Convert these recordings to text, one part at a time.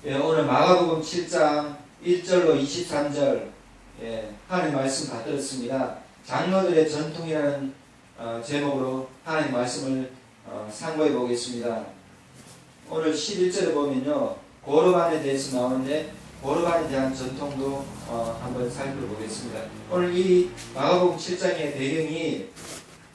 오늘 마가복음 7장 1절로 23절 하나님 말씀 다 들었습니다. 장로들의 전통이라는 제목으로 하나님 말씀을 상고해 보겠습니다. 오늘 11절에 보면요, 고르반에 대해서 나오는데 고르반에 대한 전통도 한번 살펴보겠습니다. 오늘 이 마가복음 7장의 배경이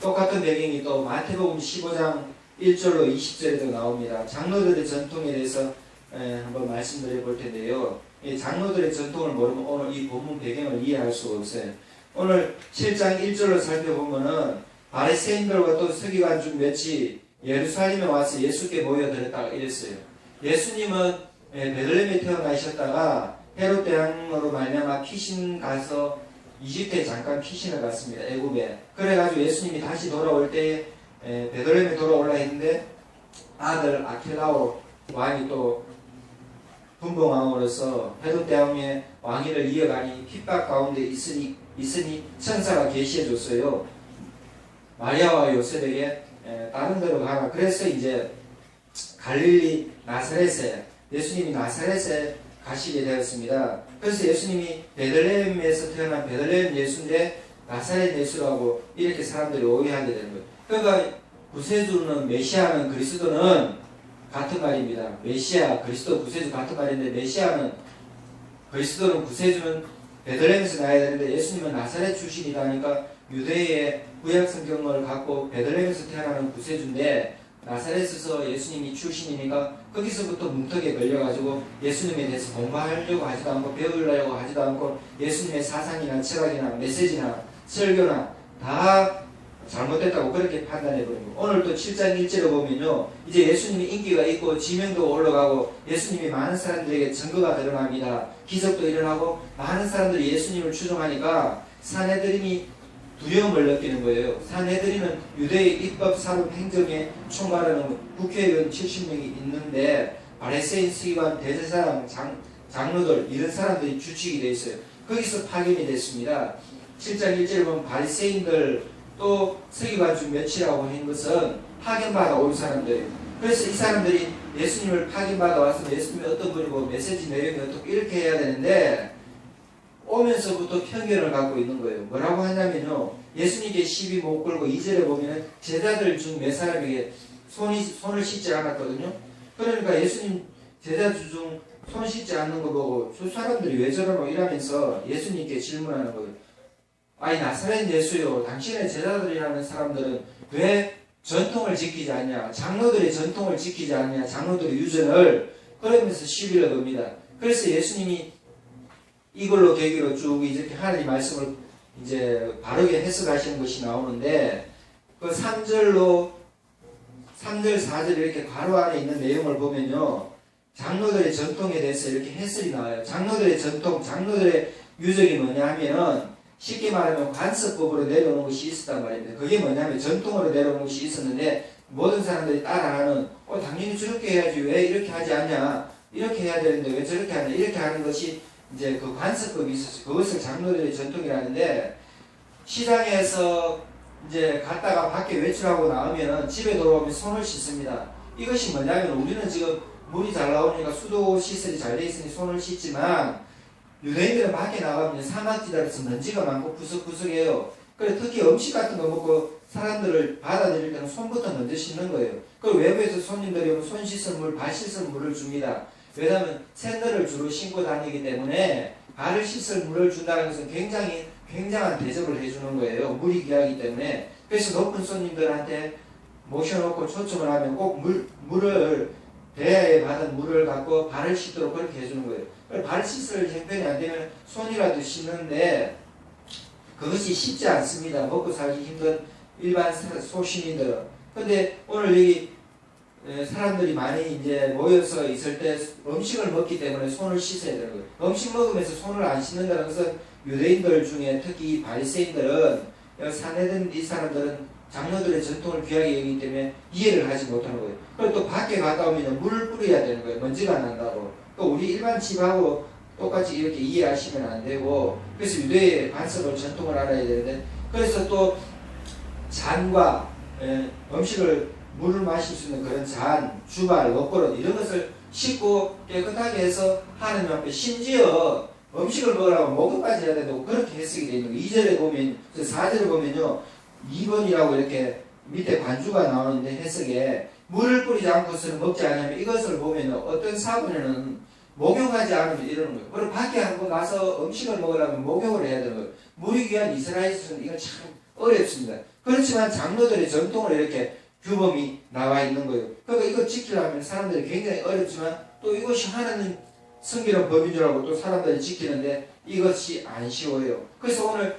똑같은 배경이 또 마태복음 15장 1절로 20절에도 나옵니다. 장로들의 전통에 대해서 한번 말씀드려 볼 텐데요. 이 장로들의 전통을 모르면 오늘 이 본문 배경을 이해할 수가 없어요. 오늘 7장 1절로 살펴보면은 바리새인들과 또 서기관 중 몇이 예루살렘에 와서 예수께 모여들었다가 이랬어요. 예수님은 베들레헴에 태어나셨다가 헤롯 대왕으로 말미암아 피신 가서 이집트에 잠깐 피신을 갔습니다. 애굽에. 그래가지고 예수님이 다시 돌아올 때 베들레헴에 돌아올라 했는데 아들 아킬라오 왕이 또 분봉왕으로서 헤롯 대왕의 왕위를 이어가니 핍박 가운데 있으니 천사가 계시해 줬어요. 마리아와 요셉에게 다른 데로 가라. 그래서 이제 갈릴리 나사렛에 예수님이 나사렛에 가시게 되었습니다. 그래서 예수님이 베들레헴에서 태어난 베들레헴 예수인데 나사렛 예수라고 이렇게 사람들이 오해하게 되는 거예요. 그러니까 구세주는 메시아는 그리스도는 같은 말입니다. 메시아, 그리스도, 구세주 같은 말인데 메시아는 그리스도는 구세주는 베들레헴에서 나야 되는데 예수님은 나사렛 출신이다 하니까 유대의 구약 성경을 갖고 베들레헴에서 태어나는 구세주인데 나사렛에서 예수님이 출신이니까 거기서부터 문턱에 걸려가지고 예수님에 대해서 공부하려고 하지도 않고 배우려고 하지도 않고 예수님의 사상이나 철학이나 메시지나 설교나 다 잘못됐다고 그렇게 판단해버린 거예요. 오늘 또 7장 1절에 보면요, 이제 예수님이 인기가 있고 지명도 올라가고 예수님이 많은 사람들에게 증거가 드러납니다. 기적도 일어나고 많은 사람들이 예수님을 추종하니까 산헤드림이 두려움을 느끼는 거예요. 산헤드림은 유대의 입법, 사법, 행정에 총괄하는 국회의원 70명이 있는데 바리새인, 서기관, 대제사장, 장로들 이런 사람들이 주축이 되어 있어요. 거기서 파견이 됐습니다. 7장 1절에 보면 바리새인들 또 서기관 중 몇이라고 한 것은 파견받아 온 사람들이에요. 그래서 이 사람들이 예수님을 파견받아 와서 예수님이 어떤 분이고 메시지 내용이 어떻게 이렇게 해야 되는데 오면서부터 편견을 갖고 있는 거예요. 뭐라고 하냐면요, 예수님께 시비 못 걸고 2절에 보면 제자들 중 몇 사람에게 손을 씻지 않았거든요. 그러니까 예수님 제자들 중 손 씻지 않는 거 보고 저 사람들이 왜 저러노 이러면서 예수님께 질문하는 거예요. 아니 나사렛 예수요, 당신의 제자들이라는 사람들은 왜 전통을 지키지 않냐, 장로들의 전통을 지키지 않냐, 장로들의 유전을, 그러면서 시비를 겁니다. 그래서 예수님이 이걸로 계기로 쭉 이렇게 하나님 말씀을 이제 바르게 해석하시는 것이 나오는데 그 3절 4절 이렇게 괄호 안에 있는 내용을 보면요, 장로들의 전통에 대해서 이렇게 해설이 나와요. 장로들의 전통, 장로들의 유적이 뭐냐 하면 쉽게 말하면 관습법으로 내려오는 것이 있었단 말입니다. 그게 뭐냐면 전통으로 내려오는 것이 있었는데 모든 사람들이 따라하는 당연히 저렇게 해야지 왜 이렇게 하지 않냐, 이렇게 해야 되는데 왜 저렇게 하냐, 이렇게 하는 것이 이제 그 관습법이 있었어요. 그것을 장로들의 전통이라는데 시장에서 이제 갔다가 밖에 외출하고 나오면 집에 돌아오면 손을 씻습니다. 이것이 뭐냐면 우리는 지금 물이 잘 나오니까 수도 시설이 잘 돼 있으니 손을 씻지만 유대인들은 밖에 나가면 사막지대라서 먼지가 많고 구석구석해요. 그래 특히 음식 같은 거 먹고 사람들을 받아들일 때는 손부터 먼저 씻는 거예요. 그리고 외부에서 손님들이 오면 손 씻을 물, 발 씻을 물을 줍니다. 왜냐하면 샌들을 주로 신고 다니기 때문에 발을 씻을 물을 준다는 것은 굉장한 대접을 해주는 거예요. 물이 귀하기 때문에. 그래서 높은 손님들한테 모셔놓고 초청을 하면 꼭 물을 대야에 받은 물을 갖고 발을 씻도록 그렇게 해주는 거예요. 발 씻을 형편이 안 되면 손이라도 씻는데 그것이 쉽지 않습니다. 먹고 살기 힘든 일반 소시민들은. 근데 오늘 여기 사람들이 많이 이제 모여서 있을 때 음식을 먹기 때문에 손을 씻어야 되는 거예요. 음식 먹으면서 손을 안 씻는다는 것은 유대인들 중에 특히 바리새인들은 산헤드린 이 사람들은 장로들의 전통을 귀하게 여기기 때문에 이해를 하지 못하는 거예요. 그리고 또 밖에 갔다 오면 물을 뿌려야 되는 거예요. 먼지가 난다고. 우리 일반 집하고 똑같이 이렇게 이해하시면 안 되고, 그래서 유대의 관습을 전통을 알아야 되는데, 그래서 또 잔과 음식을 물을 마실 수 있는 그런 잔, 주발, 먹거릇 이런 것을 씻고 깨끗하게 해서 하나님 앞에 심지어 음식을 먹으라고 목욕까지 해야 된다고 그렇게 해석이 되어 있는 거예요. 2절에 보면, 4절에 보면요. 2번이라고 이렇게 밑에 관주가 나오는데 해석에 물을 뿌리지 않고서는 먹지 않으면 이것을 보면 어떤 사본에는 목욕하지 않으면 이러는 거예요. 그리고 밖에 한번 가서 음식을 먹으려면 목욕을 해야 되는 거예요. 물이 귀한 이스라엘에서는 이건 참 어렵습니다. 그렇지만 장로들의 전통으로 이렇게 규범이 나와 있는 거예요. 그러니까 이거 지키려면 사람들이 굉장히 어렵지만 또 이것이 하나님 성기는 법인 줄 알고 또 사람들이 지키는데 이것이 안 쉬워요. 그래서 오늘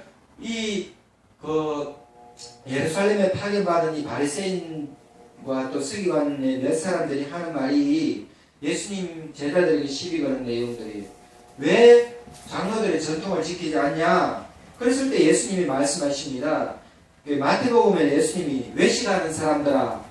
예루살렘에 파견받은 이 바리새인과 또 서기관의 몇 사람들이 하는 말이 예수님 제자들에게 시비 거는 내용들이에요. 왜 장로들의 전통을 지키지 않냐? 그랬을 때 예수님이 말씀하십니다. 마태복음에 예수님이 외식하는 사람들아,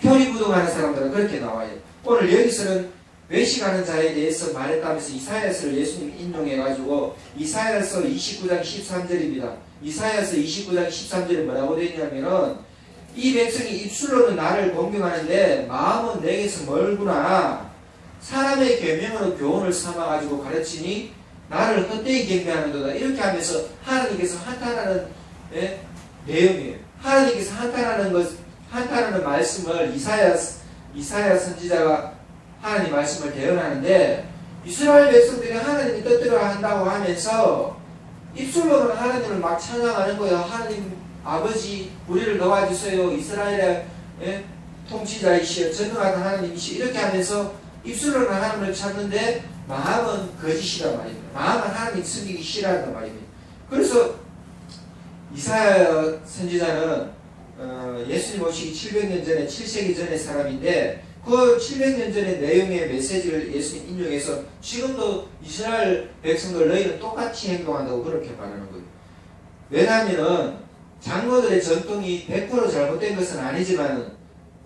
표리부동하는 사람들아 그렇게 나와요. 오늘 여기서는 외식하는 자에 대해서 말했다면서 이사야서를 예수님이 인용해가지고 이사야서 29장 13절입니다. 이사야서 29장 13절에 뭐라고 되어 있냐면은 이 백성이 입술로는 나를 공경하는데 마음은 내게서 멀구나. 사람의 계명으로 교훈을 삼아가지고 가르치니 나를 헛되이 경배하는도다. 이렇게 하면서 하나님께서 한탄하는 내용이에요. 하나님께서 한탄하는 말씀을 이사야 선지자가 하나님 말씀을 대언하는데 이스라엘 백성들이 하나님이 뜻대로 한다고 하면서 입술로는 하나님을 막 찬양하는 거예요. 하나님 아버지 우리를 도와주세요. 이스라엘의 통치자이시여 전능하신 하나님이시여 이렇게 하면서 입술로는 하나님을 찾는데 마음은 거짓이란 말입니다. 마음은 하나님 섬기기 싫어한단 말입니다. 그래서 이사야 선지자는 예수님 오시기 700년 전에 7세기 전의 사람인데 그 700년 전의 내용의 메시지를 예수님 인용해서 지금도 이스라엘 백성들 너희는 똑같이 행동한다고 그렇게 말하는 거예요. 왜냐하면 장로들의 전통이 100% 잘못된 것은 아니지만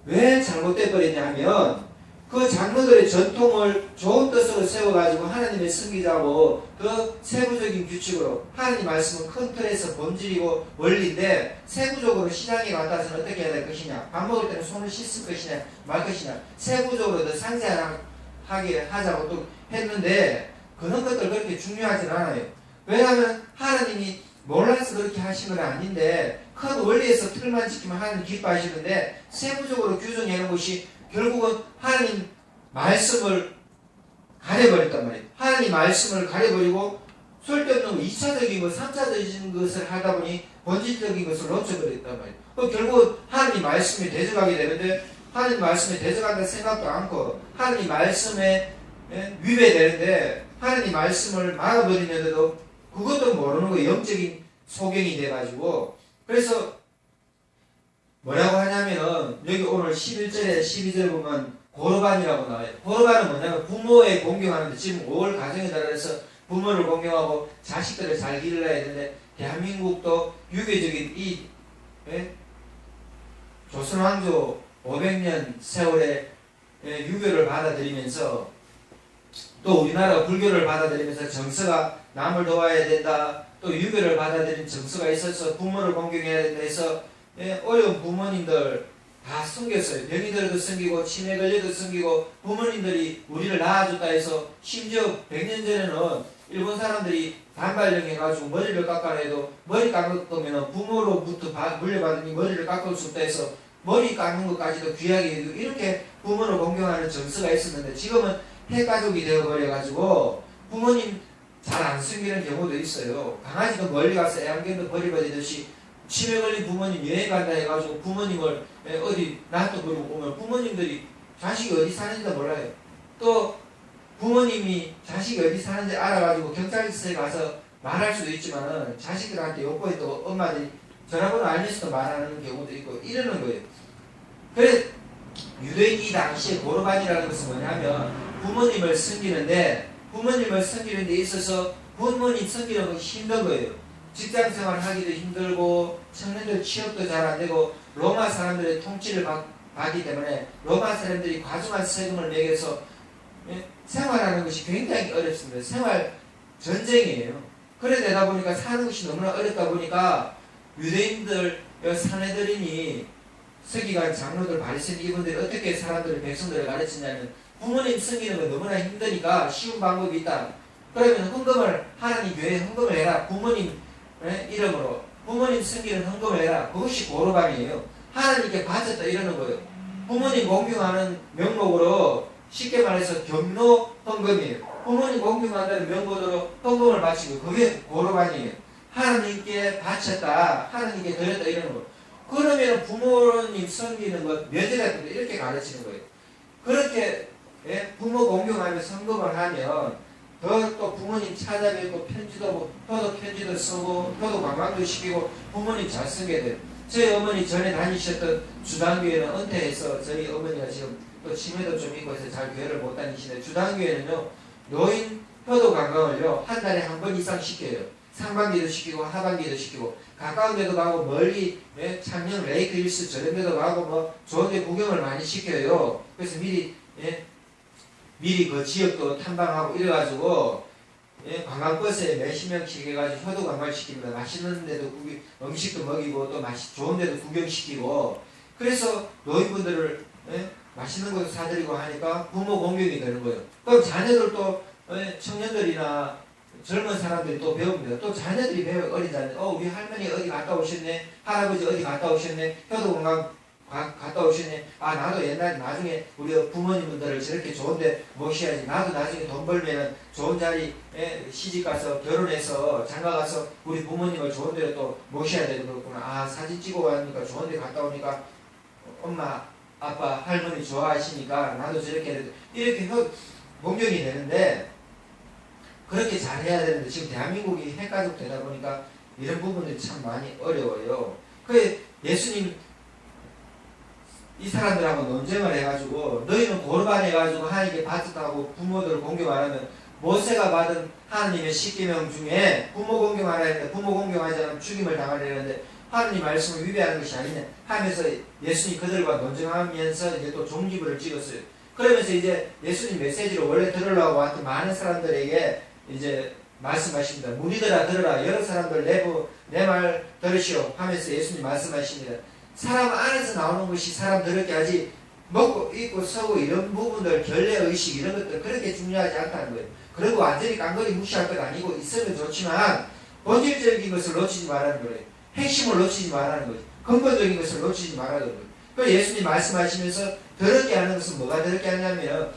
왜 잘못돼 버렸냐 하면 그 장로들의 전통을 좋은 뜻으로 세워가지고 하나님의 섬기자고 그 세부적인 규칙으로 하나님 말씀은 큰 틀에서 본질이고 원리인데 세부적으로 시장에 갔다서는 어떻게 해야 될 것이냐, 밥 먹을 때는 손을 씻을 것이냐 말 것이냐 세부적으로 더 상세하게 하자고 또 했는데 그런 것들 그렇게 중요하진 않아요. 왜냐하면 하나님이 몰라서 그렇게 하신 건 아닌데 큰 원리에서 틀만 지키면 하나님 기뻐하시는데 세부적으로 규정해 놓은 것이 결국은 하나님 말씀을 가려버렸단 말이에요. 하나님 말씀을 가려버리고 쓸데없는 2차적인 것, 3차적인 것을 하다 보니 본질적인 것을 놓쳐버렸단 말이에요. 결국은 하나님 말씀에 대적하게 되는데 하나님 말씀에 대적한다는 생각도 않고 하나님 말씀에 위배되는데 하나님 말씀을 막아버리는데도 그것도 모르는 거예요. 영적인 소경이 돼가지고. 그래서 뭐라고 하냐면은 여기 오늘 11절에 12절 보면 고르반이라고 나와요. 고르반은 뭐냐면 부모에 공경하는데 지금 5월 가정의 달에서 부모를 공경하고 자식들을 잘 기르려야 되는데 대한민국도 유교적인 이 조선왕조 500년 세월에 유교를 받아들이면서 또 우리나라 불교를 받아들이면서 정서가 남을 도와야 된다. 또 유교를 받아들인 정서가 있어서 부모를 공경해야 된다 해서 어려운 부모님들 다 섬겼어요. 병이들도 섬기고 치매 걸려도 섬기고 부모님들이 우리를 낳아줬다 해서 심지어 100년 전에는 일본 사람들이 단발령 해가지고 머리를 깎아내도 머리 깎을 거면 부모로부터 물려받으니 머리를 깎을 수 없다 해서 머리 깎는 것까지도 귀하게 해도 이렇게 부모를 공경하는 정서가 있었는데 지금은 폐가족이 되어버려가지고 부모님 잘 안 섬기는 경우도 있어요. 강아지도 멀리 가서 애완견도 버려버리듯이 치매 걸린 부모님 여행 간다 해가지고 부모님을 어디 놔둬버리고 오면 부모님들이 자식이 어디 사는지 몰라요. 또 부모님이 자식이 어디 사는지 알아가지고 경찰서에 가서 말할 수도 있지만은 자식들한테 욕보에 또 엄마들이 전화번호 알면서도 말하는 경우도 있고 이러는 거예요. 그래서 유대인 이 당시에 고르반이라는 것은 뭐냐면 부모님을 섬기는데 부모님을 섬기는 데 있어서 부모님 섬기는 것이 힘든 거예요. 직장 생활을 하기도 힘들고 청년들 취업도 잘 안 되고 로마 사람들의 통치를 받기 때문에 로마 사람들이 과중한 세금을 매겨서 생활하는 것이 굉장히 어렵습니다. 생활 전쟁이에요. 그래 되다 보니까 사는 것이 너무나 어렵다 보니까 유대인들 사내들이니 서기관 장로들 바리새인 이분들이 어떻게 사람들을 백성들을 가르치냐면 부모님 섬기는 건 너무나 힘드니까 쉬운 방법이 있다. 그러면 헌금을, 하나님 교회에 헌금을 해라. 부모님 이름으로 부모님 섬기는 헌금을 해라. 그것이 고르반이에요. 하나님께 바쳤다 이러는 거예요. 부모님 공경하는 명목으로, 쉽게 말해서 경로 헌금이에요. 부모님 공경한다는 명목으로 헌금을 바치고, 그게 고르반이에요. 하나님께 바쳤다, 하나님께 드렸다 이러는 거예요. 그러면 부모님 섬기는 것 면제가 된다 이렇게 가르치는 거예요. 그렇게 부모 공경하면서 헌금을 하면 더 또 부모님 찾아뵙고 편지도, 효도 편지도 쓰고 효도 관광도 시키고 부모님 잘 쓰게 돼요. 저희 어머니 전에 다니셨던 주당교회는 은퇴해서, 저희 어머니가 지금 또 치매도 좀 있고 해서 잘 교회를 못 다니시는데, 주당교회는요 노인 효도 관광을요 한 달에 한 번 이상 시켜요. 상반기도 시키고 하반기도 시키고, 가까운 데도 가고 멀리 창녕 레이크 힐스 저런 데도 가고 뭐 좋은 데 구경을 많이 시켜요. 그래서 미리 그 지역도 탐방하고 이래가지고 관광버스에 몇십 명씩 해가지고 효도 관광을 시킵니다. 맛있는 데도 음식도 먹이고 또 좋은 데도 구경시키고, 그래서 노인분들을 맛있는 것도 사드리고 하니까 부모 공경이 되는 거예요. 그럼 자녀들도 청년들이나 젊은 사람들이 또 배웁니다. 또 자녀들이 배워요. 어린 자녀들. 우리 할머니 어디 갔다 오셨네. 할아버지 어디 갔다 오셨네. 효도 관광 갔다 오시네. 나도 옛날에 나중에 우리 부모님들을 저렇게 좋은데 모셔야지. 나도 나중에 돈 벌면 좋은 자리 시집가서 결혼해서 장가가서 우리 부모님을 좋은 데로 또 모셔야 되겠구나. 사진 찍어 가니까 좋은 데 갔다 오니까 엄마 아빠 할머니 좋아하시니까 나도 저렇게 이렇게 공경이 되는데, 그렇게 잘해야 되는데 지금 대한민국이 핵가족 되다 보니까 이런 부분들이 참 많이 어려워요. 예수님 이 사람들하고 논쟁을 해가지고, 너희는 고르반 해가지고 하나님께 바쳤다고 부모들을 공경 안 하면, 모세가 받은 하나님의 10계명 중에 부모 공경하라 했는데 부모 공경하지 않으면 죽임을 당하려는데 하나님 말씀을 위배하는 것이 아니냐 하면서 예수님 그들과 논쟁하면서 이제 또 종지부를 찍었어요. 그러면서 이제 예수님 메시지를 원래 들으려고 왔던 많은 사람들에게 이제 말씀하십니다. 무리들아 들으라. 여러 사람들 내 말 들으시오 하면서 예수님 말씀하십니다. 사람 안에서 나오는 것이 사람 들었게 하지, 먹고 입고 서고 이런 부분들, 결례의식 이런 것들 그렇게 중요하지 않다는 거예요. 그리고 완전히 깡그리 무시할 것 아니고 있으면 좋지만 본질적인 것을 놓치지 말라는 거예요. 핵심을 놓치지 말라는 거예요. 근본적인 것을 놓치지 말라는 거예요. 그래서 예수님 말씀하시면서 더럽게 하는 것은 뭐가 더럽게 하냐면,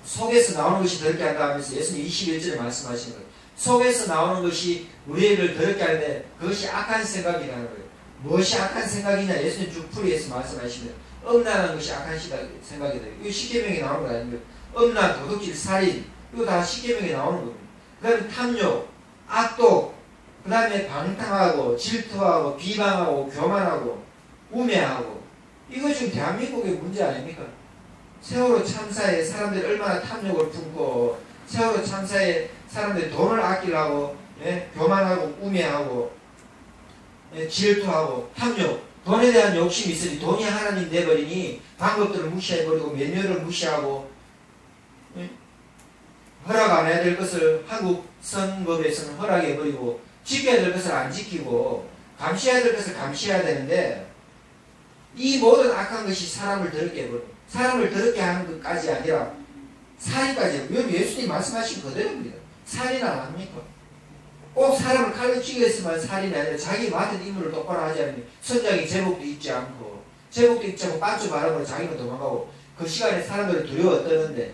속에서 나오는 것이 더럽게 한다 하면서 예수님 21절에 말씀하시는 거예요. 속에서 나오는 것이 우리를 더럽게 하는데 그것이 악한 생각이라는 거예요. 무엇이 악한 생각이냐? 예수님 쭉 풀이해서 말씀하시면 음란한 것이 악한 생각이다. 이거 십계명에 나오는 거 아닙니까? 음란, 도둑질, 살인, 이거 다 십계명에 나오는 겁니다. 그 다음에 탐욕, 악독, 그 다음에 방탕하고 질투하고 비방하고 교만하고 우매하고, 이거 지금 대한민국의 문제 아닙니까? 세월호 참사에 사람들이 얼마나 탐욕을 품고, 세월호 참사에 사람들이 돈을 아끼려고 교만하고 우매하고 질투하고 탐욕, 돈에 대한 욕심이 있으니 돈이 하나님 돼버리니 방법들을 무시해버리고 면류를 무시하고, 허락 안 해야 될 것을 한국 선법에서는 허락해버리고, 지켜야 될 것을 안 지키고, 감시해야 될 것을 감시해야 되는데, 이 모든 악한 것이 사람을 더럽게 해버려요. 사람을 더럽게 하는 것까지 아니라 살인까지. 여기 예수님 말씀하신 그대로입니다. 살인 안 합니까? 꼭 사람을 칼로 죽였으면 살인이 아니라 자기 맡은 임무를 똑바로 하지 않으면 선장이 제복도 입지 않고 빠져 바람으로 자기는 도망가고, 그 시간에 사람들이 두려워 떠는데,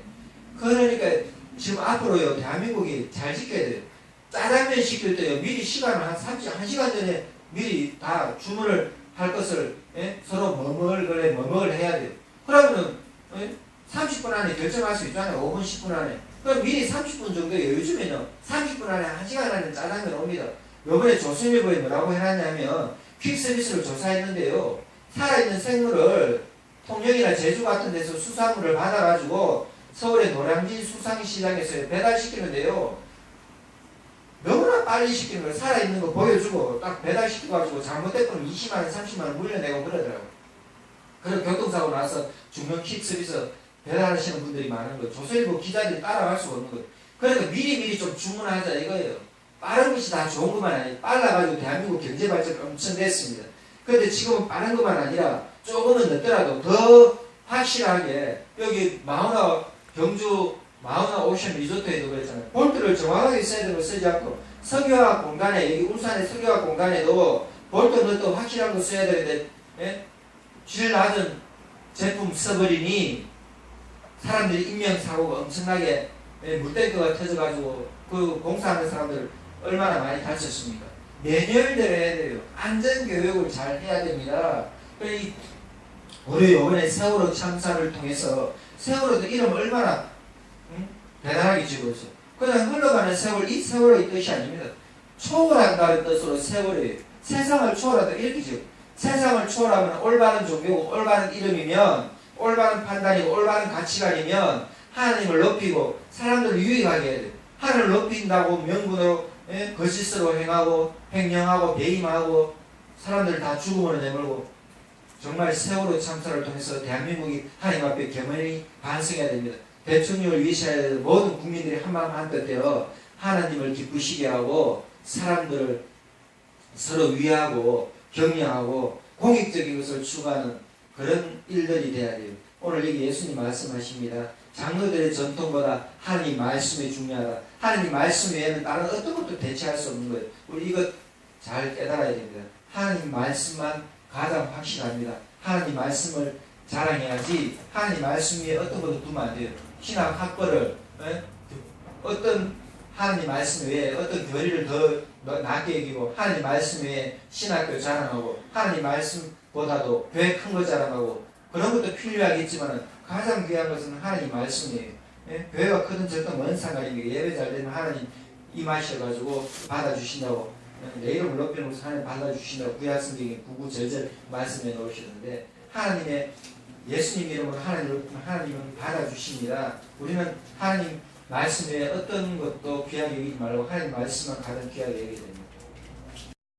그러니까 지금 앞으로요 대한민국이 잘 지켜야 돼요. 짜장면 시킬 때요 미리 시간을 한 1시간 전에 미리 다 주문을 할 것을 서로 뭐뭘 해야 돼요. 그러면은 30분 안에 결정할 수 있잖아요. 5분 10분 안에. 그럼 미리 30분 정도예요. 요즘에는 30분 안에 1시간 안에 짜장면 옵니다. 요번에 조선일보에 뭐라고 해놨냐면 퀵서비스를 조사했는데요. 살아있는 생물을 통영이나 제주 같은 데서 수산물을 받아가지고 서울의 노량진 수산시장에서 배달시키는데요. 너무나 빨리 시키는 거예요. 살아있는 거 보여주고 딱 배달시켜가지고 잘못됐으면 20만원 30만원 물려내고 그러더라고요. 그리고 교통사고 나서 중형 퀵서비스 배달하시는 분들이 많은 거예요. 조선일보 기자들이 따라갈 수가 없는 거예요. 그러니까 미리 좀 주문하자 이거예요. 빠른 것이 다 좋은 것만 아니에요. 빨라가지고 대한민국 경제발전 엄청 됐습니다. 그런데 지금은 빠른 것만 아니라 조금은 늦더라도 더 확실하게 여기 마우나 경주 마우나 오션 리조트에도 그랬잖아요. 볼트를 정확하게 써야 되는 거 쓰지 않고 석유화학 공간에 여기 울산의 석유화학 공간에도 볼트는 또 확실한 거 써야 되는데 예? 질 낮은 제품 써버리니 사람들이 인명사고가 엄청나게 물탱크가 터져가지고 그 공사하는 사람들 얼마나 많이 다쳤습니까? 매뉴얼대로 해야 돼요. 안전교육을 잘 해야 됩니다. 우리 이번에 세월호 참사를 통해서 세월호도 이름 얼마나 대단하게 지어졌어요. 그냥 흘러가는 세월, 이 세월호의 뜻이 아닙니다. 초월한다는 뜻으로 세월호예요. 세상을 초월한다 이렇게 지어. 세상을 초월하면 올바른 종교고 올바른 이름이면 올바른 판단이고 올바른 가치관이면 하나님을 높이고 사람들을 유익하게 해야 돼요. 하나님을 높인다고 명분으로 거짓으로 행하고 횡령하고 배임하고 사람들을 다 죽음으로 내몰고 정말 세월호 참사를 통해서 대한민국이 하나님 앞에 겸허히 반성해야 됩니다. 대통령을 위시해야 되는 모든 국민들이 한마음 한뜻대로 하나님을 기쁘시게 하고 사람들을 서로 위하고 격려하고 공익적인 것을 추구하는 그런 일들이 돼야 돼요. 오늘 여기 예수님 말씀하십니다. 장로들의 전통보다 하나님 말씀이 중요하다. 하나님 말씀 외에는 다른 어떤 것도 대체할 수 없는 거예요. 우리 이것 잘 깨달아야 됩니다. 하나님 말씀만 가장 확실합니다. 하나님 말씀을 자랑해야지 하나님 말씀 위에 어떤 것도 두면 안 돼요. 신학 학벌을 어떤 하나님 말씀 외에 어떤 교리를 더 낮게 여기고 하나님 말씀 외에 신학교 자랑하고 하나님 말씀보다도 교회 큰 거 자랑하고 그런 것도 필요하겠지만 가장 귀한 것은 하나님 말씀이에요. 교회가 크든 적든 뭔 상관입니까? 예배 잘 되면 하나님 임하셔가지고 받아주신다고 내 이름을 높이는 것을 하나님 받아주신다고 구약성경에 구구절절 말씀해 놓으셨는데 하나님의 예수님 이름으로 하나님을 높이면 하나님은 받아주십니다. 우리는 하나님 말씀 외에 어떤 것도 귀하게 여기지 말고 하나님 말씀만 가장 귀하게 여기게 됩니다.